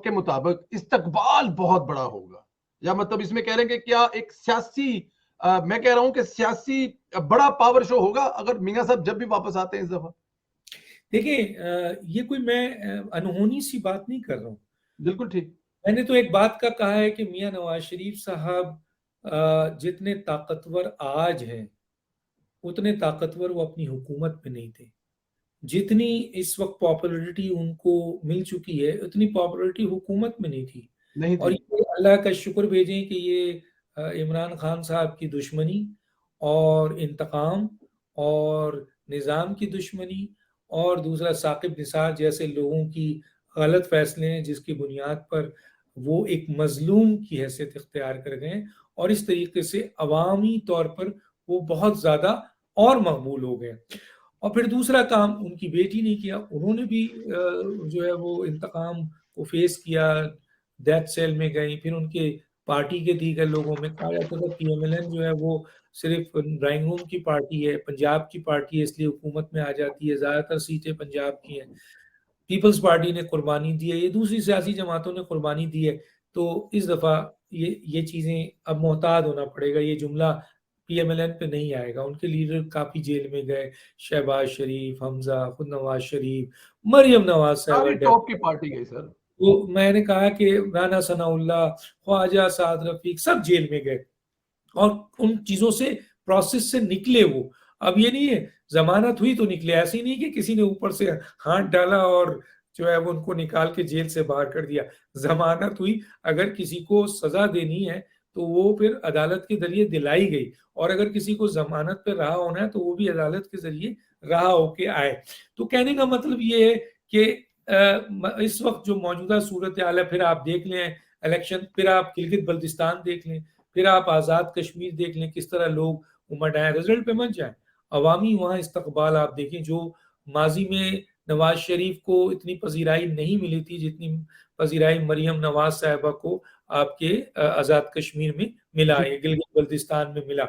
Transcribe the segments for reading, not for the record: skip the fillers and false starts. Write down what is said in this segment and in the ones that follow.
के मुताबिक इस्तकबाल बहुत बड़ा होगा, या मतलब इसमें कह रहे हैं कि क्या एक सियासी मैं कह रहा हूं कि सियासी बड़ा पावर शो होगा अगर मियां साहब जब भी वापस आते हैं इस दफा। देखिए, ये कोई मैं अनहोनी सी बात नहीं कर रहा हूँ। बिल्कुल ठीक। मैंने तो एक बात का कहा है कि मियां नवाज शरीफ साहब जितने ताकतवर आज हैं, उतने ताकतवर वो अपनी हुकूमत में नहीं थे। जितनी इस वक्त पॉपुलैरिटी उनको मिल चुकी है, उतनी पॉपुलैरिटी हुकूमत में नहीं थी। नहीं और थी। ये अल्लाह का शुक्र भेजें कि ये इमरान खान साहब की दुश्मनी और इंतकाम और निज़ाम की दुश्मनी और दूसरा साकिब निसार जैसे लोगों की गलत फैसले हैं, जिसकी बुनियाद पर वो एक मजलूम की हैसियत इख्तियार कर गए और इस तरीके से अवामी तौर पर वो बहुत ज़्यादा और मकबूल हो गए। और फिर दूसरा काम उनकी बेटी ने किया, उन्होंने भी जो है वो इंतकाम को फेस किया, डेथ सेल में गई। फिर उनके पार्टी के दीगर लोगों में कहा जाता था पीएमएलएन जो है वो सिर्फ ड्राइंग रूम की पार्टी है, पंजाब की पार्टी है, इसलिए हुकूमत में आ जाती है, ज़्यादातर सीटें पंजाब की हैं। पीपल्स पार्टी ने कुर्बानी दी है, ये दूसरी सियासी जमातों ने कुर्बानी दी है। तो इस दफ़ा ये चीज़ें अब मोहतात होना पड़ेगा। ये जुमला पीएमएलएन पे नहीं आएगा। उनके लीडर काफ़ी जेल में गए, शहबाज शरीफ, हमजा, खुद नवाज शरीफ, मरियम नवाज साहबा सारी डेथ। टॉप की पार्टी गई सर। तो मैंने कहा कि राना सनाउल्लाह, ख्वाजा साद रफीक सब जेल में गए और उन चीज़ों से, प्रोसेस से निकले वो। अब ये नहीं है जमानत हुई तो निकले, ऐसे ही नहीं कि किसी ने ऊपर से हाथ डाला और जो है वो उनको निकाल के जेल से बाहर कर दिया। जमानत हुई, अगर किसी को सजा देनी है तो वो फिर अदालत के जरिए दिलाई गई, और अगर किसी को जमानत पे रहा होना है तो वो भी अदालत के जरिए रहा होके आए। तो कहने का मतलब ये है कि इस वक्त जो मौजूदा सूरत हाल है, फिर आप देख लें इलेक्शन, फिर आप गिलगित बल्तिस्तान देख लें, फिर आप आज़ाद कश्मीर देख लें, किस तरह लोग उमड़ आए, रिजल्ट पे मत जाए। अवामी वहाँ इस्तकबाल आप देखें, जो माजी में नवाज शरीफ को इतनी पजीराई नहीं मिली थी जितनी पजीराई मरियम नवाज साहबा को आपके आज़ाद कश्मीर में मिला है, गिलगित बल्तिस्तान में मिला।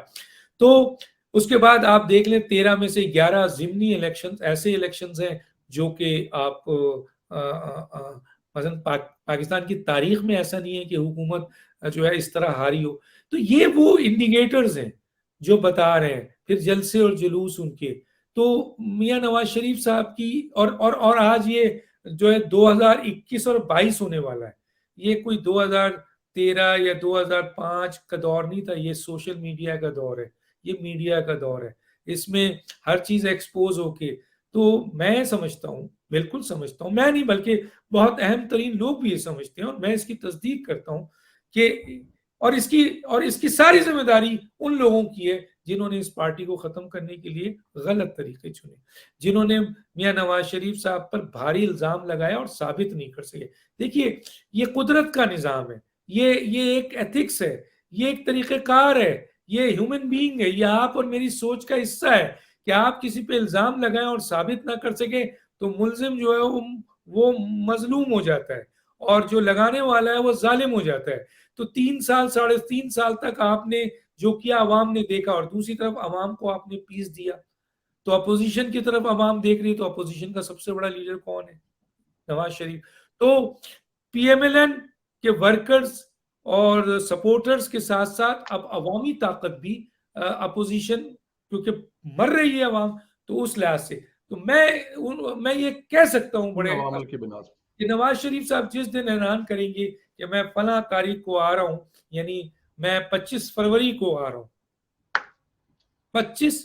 तो उसके बाद आप देख लें 13 में से 11 जिमनी इलेक्शन ऐसे इलेक्शन हैं जो कि आप मसलन पाकिस्तान की तारीख में ऐसा नहीं है कि हुकूमत जो है इस तरह हारी हो। तो ये वो इंडिकेटर्स हैं जो बता रहे हैं, फिर जलसे और जुलूस उनके। तो मियां नवाज शरीफ साहब की और आज ये जो है 2021 और 22 होने वाला है, ये कोई 2013 या 2005 का दौर नहीं था, ये सोशल मीडिया का दौर है, ये मीडिया का दौर है, इसमें हर चीज एक्सपोज होके। तो मैं समझता हूँ, बिल्कुल समझता हूँ, मैं नहीं बल्कि बहुत अहम तरीन लोग भी ये समझते हैं और मैं इसकी तस्दीक करता हूँ कि और इसकी सारी जिम्मेदारी उन लोगों की है जिन्होंने इस पार्टी को खत्म करने के लिए गलत तरीके चुने, जिन्होंने मियां नवाज शरीफ साहब पर भारी इल्जाम लगाया और साबित नहीं कर सके। देखिए, ये कुदरत का निजाम है, ये एक एथिक्स है, ये एक तरीक़ेकार है, ये ह्यूमन बीइंग है, ये आप और मेरी सोच का हिस्सा है कि आप किसी पे इल्जाम लगाएं और साबित ना कर सके तो मुल्जिम जो है वो मजलूम हो जाता है और जो लगाने वाला है वो जालिम हो जाता है। तो 3 साल 3.5 साल तक आपने जो किया अवाम ने देखा, और दूसरी तरफ अवाम को आपने पीस दिया। तो अपोजिशन की तरफ अवाम देख रही है, तो अपोजिशन का सबसे बड़ा लीडर कौन है? नवाज शरीफ। तो पीएमएलएन के वर्कर्स और सपोर्टर्स के साथ साथ अब अवामी ताकत भी अपोजिशन, क्योंकि मर रही है अवाम, तो उस लिहाज से तो मैं ये कह सकता हूं बड़े अवामल की बिना कि नवाज शरीफ साहब जिस दिन ऐलान करेंगे कि मैं फला तारीख को आ रहा हूं, यानी मैं 25 फरवरी को आ रहा हूं, 25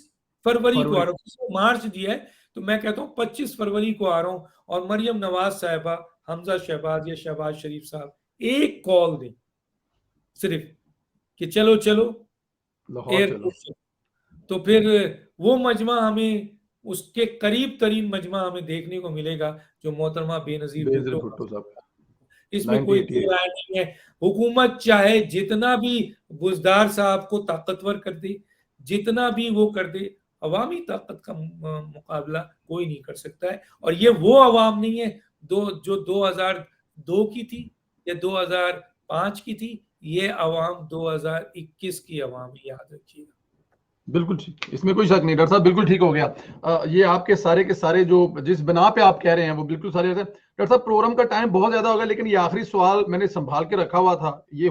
फरवरी को आ फरवरी। रहा हूँ, मार्च दिया है, तो मैं कहता हूँ 25 फरवरी को आ रहा हूँ। और मरियम नवाज साहबा, हमजा शहबाज या शहबाज शरीफ साहब एक कॉल दें सिर्फ कि चलो चलो लाहौर चलो। एयरपोर्ट से, तो फिर वो मजमा हमें, उसके करीब तरीन मजमा हमें देखने को मिलेगा जो मोहतरमा बेनजीर बेनजीर भुट्टो। भुट्टो साहब। इसमें कोई दो 1988। राय नहीं है। हुकूमत चाहे जितना भी बुजदार साहब को ताकतवर कर दे, जितना भी वो कर दे, अवामी ताकत का मुकाबला कोई नहीं कर सकता है। और ये वो अवाम नहीं है जो 2002 की थी या 2005 की थी, ये अवाम 2021 की अवाम, याद रखिएगा। बिल्कुल ठीक, इसमें कोई शक नहीं डॉक्टर साहब, बिल्कुल ठीक हो गया। ये आपके सारे के सारे जो जिस बिना पे आप कह रहे हैं वो बिल्कुल सारे डॉक्टर साहब, प्रोग्राम का टाइम बहुत ज्यादा हो गया, लेकिन ये आखिरी सवाल मैंने संभाल के रखा हुआ था, ये